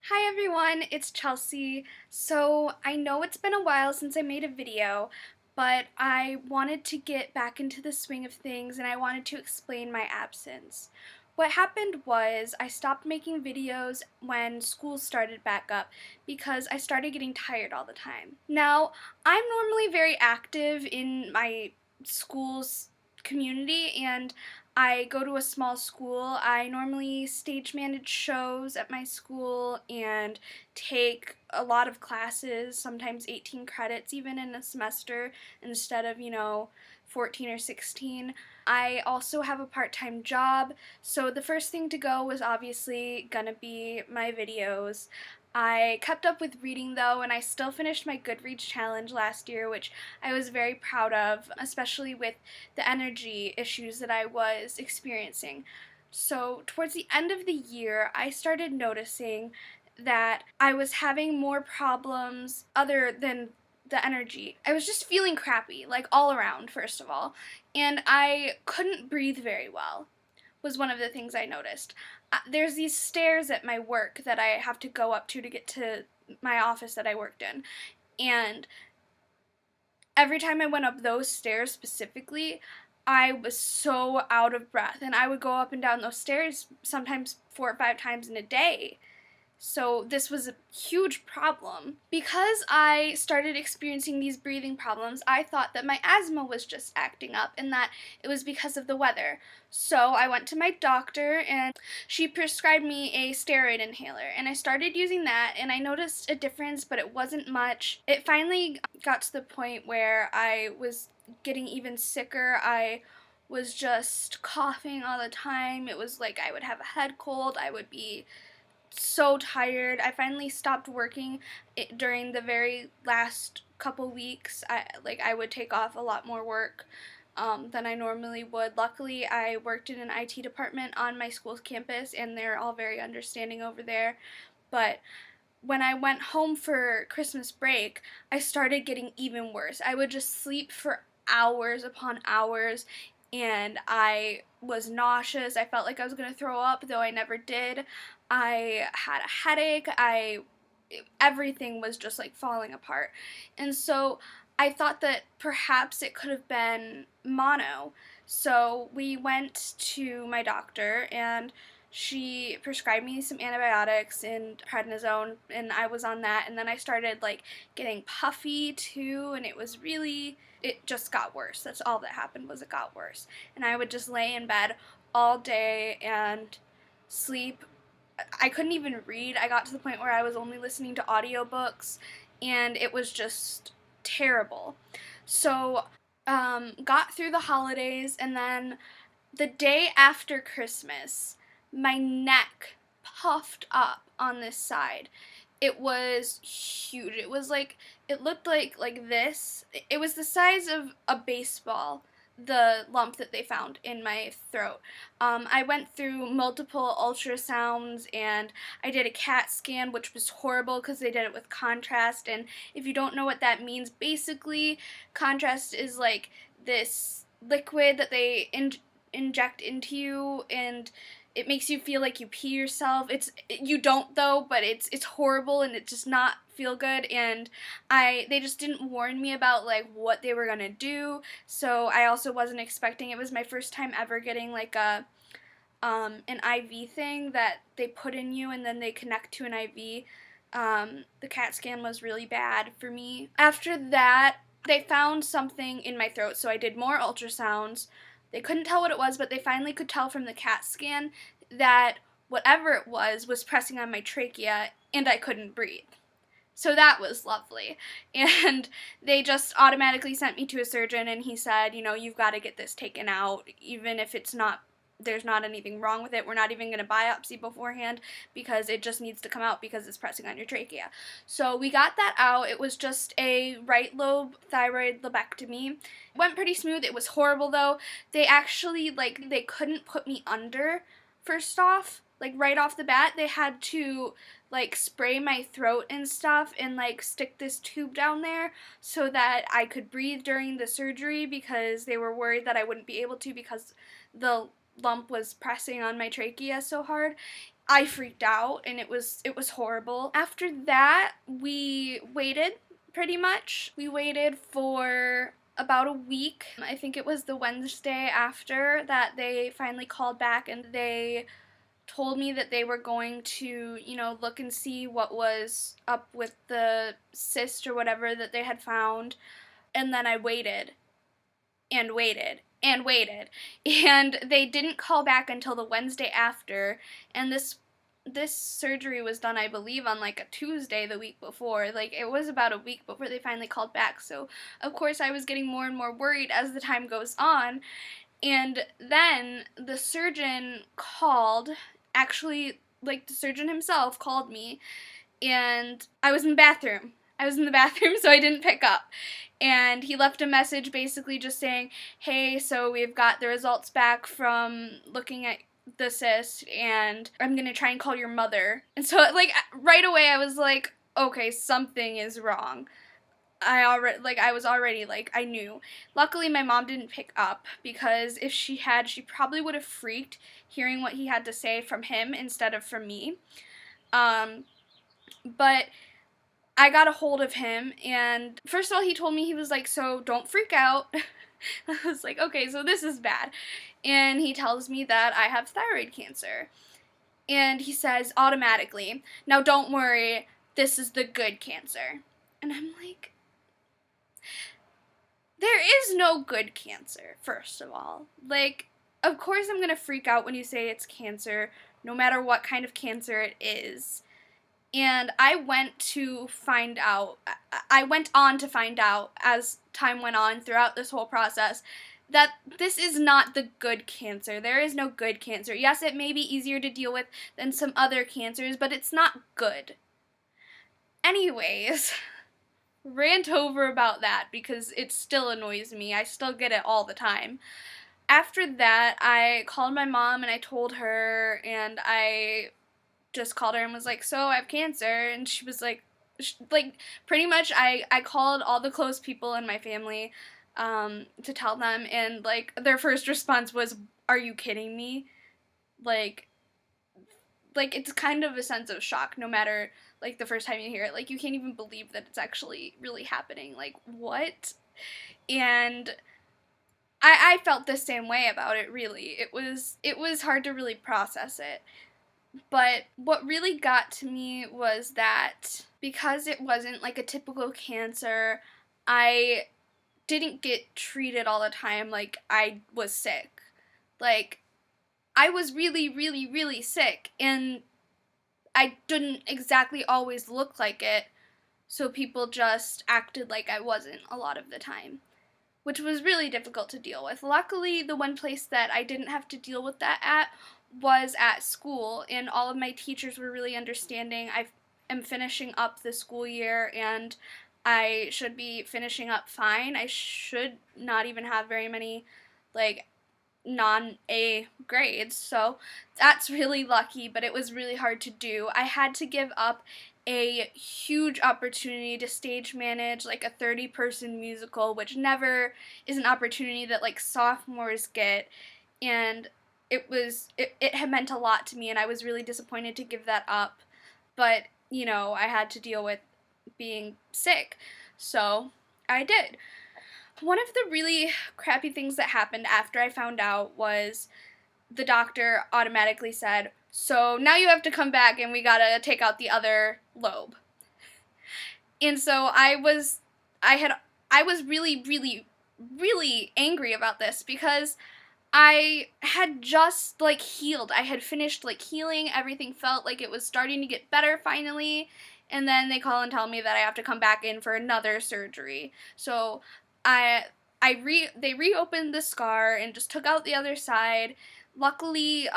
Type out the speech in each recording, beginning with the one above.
Hi everyone, it's Chelsea. So I know it's been a while since I made a video, but I wanted to get back into the swing of things and I wanted to explain my absence. What happened was I stopped making videos when school started back up because I started getting tired all the time. Now, I'm normally very active in my school's community and I go to a small school. I normally stage manage shows at my school and take a lot of classes, sometimes 18 credits even in a semester instead of, 14 or 16. I also have a part-time job, so the first thing to go was obviously gonna be my videos. I kept up with reading though, and I still finished my Goodreads challenge last year, which I was very proud of, especially with the energy issues that I was experiencing. So, towards the end of the year, I started noticing that I was having more problems other than the energy. I was just feeling crappy, like all around, first of all, and I couldn't breathe very well was one of the things I noticed. There's these stairs at my work that I have to go up to get to my office that I worked in. And every time I went up those stairs specifically, I was so out of breath. And I would go up and down those stairs sometimes 4 or 5 times in a day. So this was a huge problem. Because I started experiencing these breathing problems, I thought that my asthma was just acting up and that it was because of the weather. So I went to my doctor and she prescribed me a steroid inhaler and I started using that and I noticed a difference, but it wasn't much. It finally got to the point where I was getting even sicker. I was just coughing all the time. It was like I would have a head cold. I would be so tired. I finally stopped working during the very last couple weeks. I would take off a lot more work than I normally would. Luckily, I worked in an IT department on my school's campus, and they're all very understanding over there. But when I went home for Christmas break, I started getting even worse. I would just sleep for hours upon hours, and I was nauseous. I felt like I was going to throw up, though I never did. I had a headache. Everything was just like falling apart. And so I thought that perhaps it could have been mono. So we went to my doctor and she prescribed me some antibiotics and prednisone and I was on that, and then I started like getting puffy too, and it just got worse. That's all that happened, was it got worse. And I would just lay in bed all day and sleep. I couldn't even read. I got to the point where I was only listening to audiobooks, and it was just terrible. So, got through the holidays, and then the day after Christmas, my neck puffed up on this side. It was huge. It looked like this. It was the size of a baseball, the lump that they found in my throat. I went through multiple ultrasounds and I did a CAT scan, which was horrible because they did it with contrast. And if you don't know what that means, basically, contrast is like this liquid that they inject into you, and it makes you feel like you pee yourself. You don't though, but it's horrible and it does not feel good. And they just didn't warn me about like what they were gonna do. So I also wasn't expecting. It was my first time ever getting like an IV thing that they put in you and then they connect to an IV. The CAT scan was really bad for me. After that, they found something in my throat, so I did more ultrasounds. They couldn't tell what it was, but they finally could tell from the CAT scan that whatever it was pressing on my trachea and I couldn't breathe. So that was lovely. And they just automatically sent me to a surgeon and he said, you've got to get this taken out, even if there's not anything wrong with it. We're not even going to biopsy beforehand because it just needs to come out because it's pressing on your trachea. So we got that out. It was just a right lobe thyroid lobectomy. It went pretty smooth. It was horrible though. They actually, they couldn't put me under, first off. Like right off the bat, they had to spray my throat and stuff and stick this tube down there so that I could breathe during the surgery because they were worried that I wouldn't be able to because the lump was pressing on my trachea so hard. I freaked out, and it was horrible. After that, we waited pretty much. We waited for about a week. I think it was the Wednesday after that they finally called back, and they told me that they were going to, look and see what was up with the cyst or whatever that they had found. And then I waited and waited and waited, and they didn't call back until the Wednesday after. And this surgery was done, I believe, on like a Tuesday the week before. Like, it was about a week before they finally called back. So of course I was getting more and more worried as the time goes on. And then the surgeon called, actually, like, the surgeon himself called me, and I was in the bathroom. So I didn't pick up. And he left a message basically just saying, hey, so we've got the results back from looking at the cyst, and I'm gonna try and call your mother. And so, like, right away I was like, okay, something is wrong. I knew. Luckily, my mom didn't pick up, because if she had, she probably would have freaked hearing what he had to say from him instead of from me. But I got a hold of him, and first of all, he told me, he was like, so don't freak out. I was like, okay, so this is bad. And he tells me that I have thyroid cancer. And he says automatically, now don't worry, this is the good cancer. And I'm like, there is no good cancer, first of all. Like, of course I'm gonna freak out when you say it's cancer, no matter what kind of cancer it is. And I went on to find out as time went on throughout this whole process that this is not the good cancer. There is no good cancer. Yes, it may be easier to deal with than some other cancers, but it's not good. Anyways, rant over about that because it still annoys me. I still get it all the time. After that, I called my mom and I told her, and I just called her and was like, so I have cancer. And she was like, pretty much I called all the close people in my family to tell them, and like their first response was, are you kidding me? Like it's kind of a sense of shock, no matter like the first time you hear it. Like, you can't even believe that it's actually really happening. Like, what? And I felt the same way about it, really. It was hard to really process it. But what really got to me was that because it wasn't like a typical cancer, I didn't get treated all the time like I was sick. Like, I was really, really, really sick, and I didn't exactly always look like it, so people just acted like I wasn't a lot of the time, which was really difficult to deal with. Luckily, the one place that I didn't have to deal with that at was at school, and all of my teachers were really understanding. I am finishing up the school year, and I should be finishing up fine. I should not even have very many, like, non-A grades, so that's really lucky, but it was really hard to do. I had to give up a huge opportunity to stage manage like a 30-person musical, which never is an opportunity that like sophomores get, and it had meant a lot to me, and I was really disappointed to give that up, but I had to deal with being sick, so I did. One of the really crappy things that happened after I found out was the doctor automatically said, so now you have to come back and we gotta take out the other lobe. And so I was really, really, really angry about this because I had just like healed. I had finished like healing. Everything felt like it was starting to get better finally. And then they call and tell me that I have to come back in for another surgery. So they reopened the scar and just took out the other side. Luckily,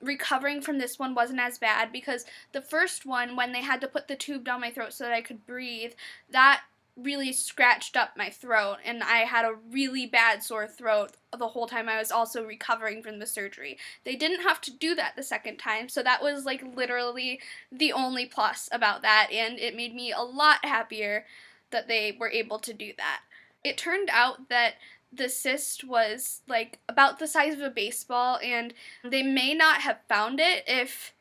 recovering from this one wasn't as bad because the first one, when they had to put the tube down my throat so that I could breathe, that really scratched up my throat, and I had a really bad sore throat the whole time I was also recovering from the surgery. They didn't have to do that the second time, so that was like literally the only plus about that, and it made me a lot happier that they were able to do that. It turned out that The cyst was like about the size of a baseball, and they may not have found it if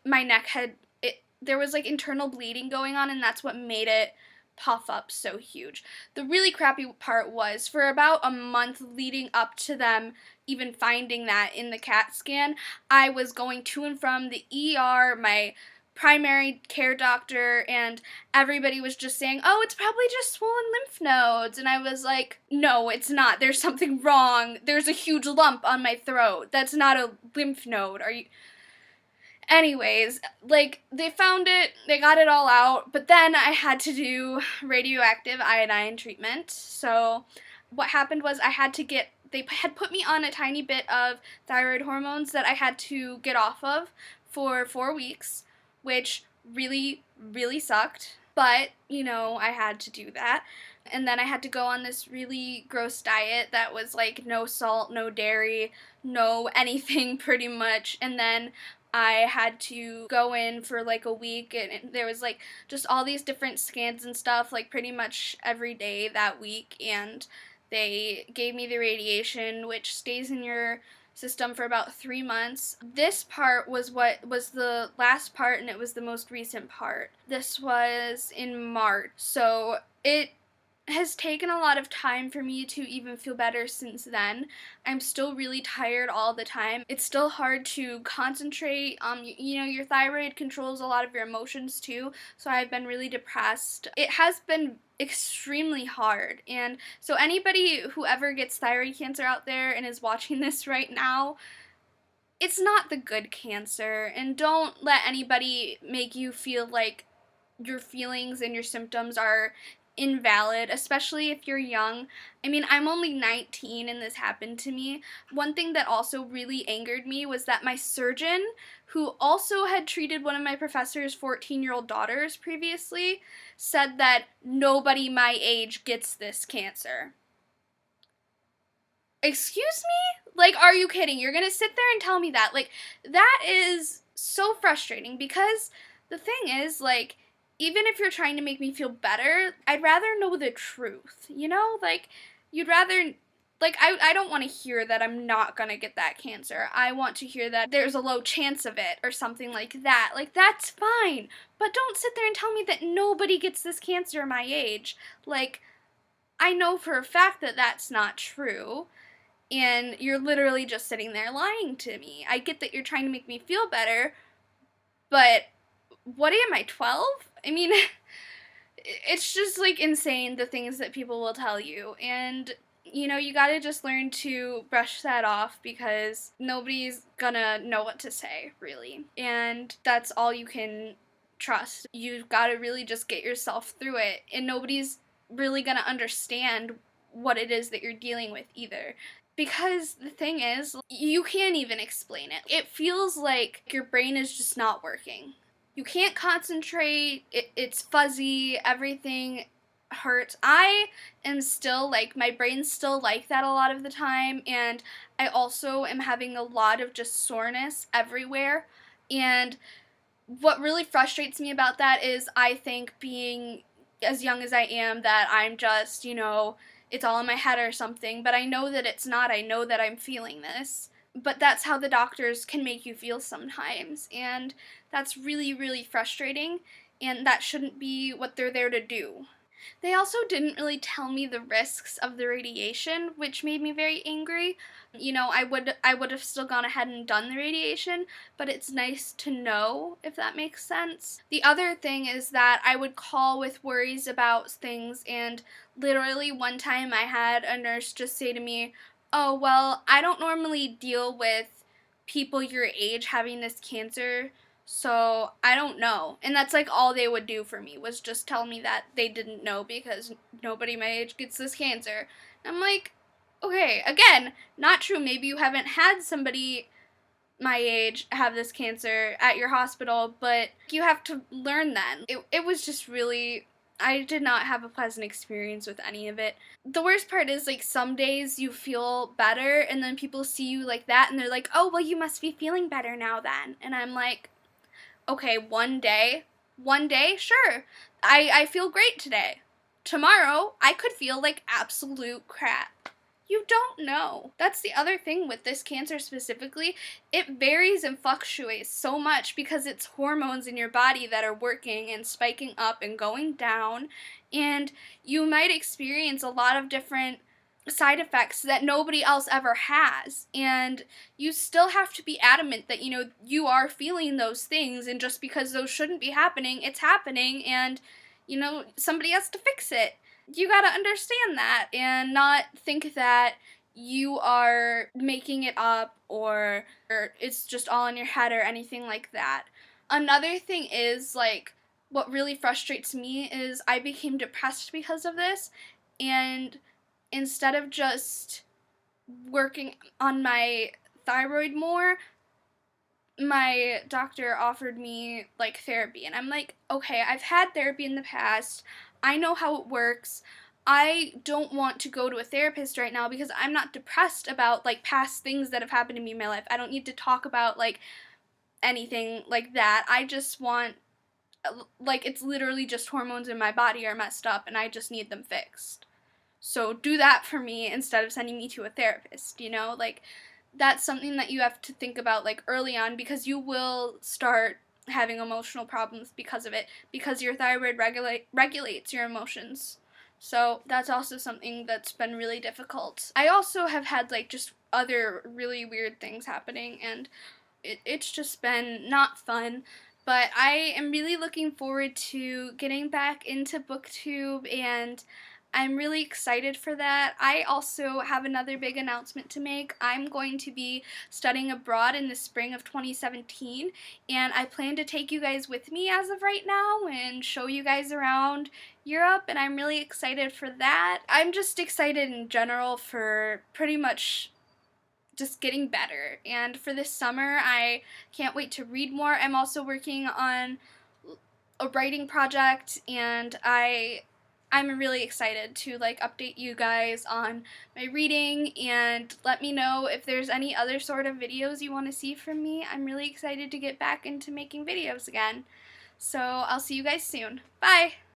my neck had there was like internal bleeding going on, and that's what made it puff up so huge. The really crappy part was for about a month leading up to them even finding that in the CAT scan, I was going to and from the ER, my primary care doctor, and everybody was just saying, "Oh, it's probably just swollen lymph nodes." And I was like, "No, it's not. There's something wrong. There's a huge lump on my throat. That's not a lymph node. Are you?" Anyways, like, they found it, they got it all out, but then I had to do radioactive iodine treatment. So what happened was they had put me on a tiny bit of thyroid hormones that I had to get off of for 4 weeks, which really, really sucked. But, I had to do that. And then I had to go on this really gross diet that was like no salt, no dairy, no anything pretty much. And then I had to go in for like a week, and there was like just all these different scans and stuff like pretty much every day that week, and they gave me the radiation, which stays in your system for about 3 months. This part was what was the last part, and it was the most recent part. This was in March, so it has taken a lot of time for me to even feel better since then. I'm still really tired all the time. It's still hard to concentrate. Your thyroid controls a lot of your emotions too, so I've been really depressed. It has been extremely hard, and so anybody who ever gets thyroid cancer out there and is watching this right now, it's not the good cancer, and don't let anybody make you feel like your feelings and your symptoms are invalid, especially if you're young. I mean, I'm only 19 and this happened to me. One thing that also really angered me was that my surgeon, who also had treated one of my professor's 14-year-old daughters previously, said that nobody my age gets this cancer. Excuse me? Like, are you kidding? You're gonna sit there and tell me that? Like, that is so frustrating, because the thing is, like, even if you're trying to make me feel better, I'd rather know the truth, you know? Like, you'd rather, like, I don't want to hear that I'm not gonna get that cancer. I want to hear that there's a low chance of it or something like that. Like, that's fine. But don't sit there and tell me that nobody gets this cancer my age. Like, I know for a fact that that's not true. And you're literally just sitting there lying to me. I get that you're trying to make me feel better, but what am I, 12? I mean, it's just like insane the things that people will tell you. And, you gotta just learn to brush that off, because nobody's gonna know what to say, really. And that's all you can trust. You've gotta really just get yourself through it, and nobody's really gonna understand what it is that you're dealing with either. Because the thing is, you can't even explain it. It feels like your brain is just not working. You can't concentrate, it's fuzzy, everything hurts. I am still like, my brain's still like that a lot of the time, and I also am having a lot of just soreness everywhere. And what really frustrates me about that is I think, being as young as I am, that I'm just, it's all in my head or something, but I know that it's not. I know that I'm feeling this. But that's how the doctors can make you feel sometimes, and that's really, really frustrating, and that shouldn't be what they're there to do. They also didn't really tell me the risks of the radiation, which made me very angry. I would have still gone ahead and done the radiation, but it's nice to know, if that makes sense. The other thing is that I would call with worries about things, and literally one time I had a nurse just say to me, "Oh, well, I don't normally deal with people your age having this cancer, so I don't know." And that's like all they would do for me, was just tell me that they didn't know, because nobody my age gets this cancer. And I'm like, okay, again, not true. Maybe you haven't had somebody my age have this cancer at your hospital, but you have to learn then. It was just really, I did not have a pleasant experience with any of it. The worst part is, like, some days you feel better, and then people see you like that, and they're like, "Oh, well, you must be feeling better now then." And I'm like, okay, one day, sure. I feel great today. Tomorrow, I could feel like absolute crap. You don't know. That's the other thing with this cancer specifically. It varies and fluctuates so much because it's hormones in your body that are working and spiking up and going down. And you might experience a lot of different side effects that nobody else ever has. And you still have to be adamant that, you are feeling those things. And just because those shouldn't be happening, it's happening. And, somebody has to fix it. You gotta understand that and not think that you are making it up or it's just all in your head or anything like that. Another thing is, like, what really frustrates me is I became depressed because of this, and instead of just working on my thyroid more, my doctor offered me like therapy, and I'm like, okay, I've had therapy in the past. I know how it works. I don't want to go to a therapist right now because I'm not depressed about like past things that have happened to me in my life. I don't need to talk about like anything like that. I just want, like, it's literally just hormones in my body are messed up and I just need them fixed. So do that for me instead of sending me to a therapist, Like, that's something that you have to think about, like, early on, because you will start having emotional problems because of it, because your thyroid regulates your emotions. So that's also something that's been really difficult. I also have had, like, just other really weird things happening, and it's just been not fun. But I am really looking forward to getting back into BookTube, and I'm really excited for that. I also have another big announcement to make. I'm going to be studying abroad in the spring of 2017, and I plan to take you guys with me as of right now and show you guys around Europe, and I'm really excited for that. I'm just excited in general for pretty much just getting better. And for this summer, I can't wait to read more. I'm also working on a writing project, and I'm really excited to like update you guys on my reading, and let me know if there's any other sort of videos you want to see from me. I'm really excited to get back into making videos again. So I'll see you guys soon. Bye!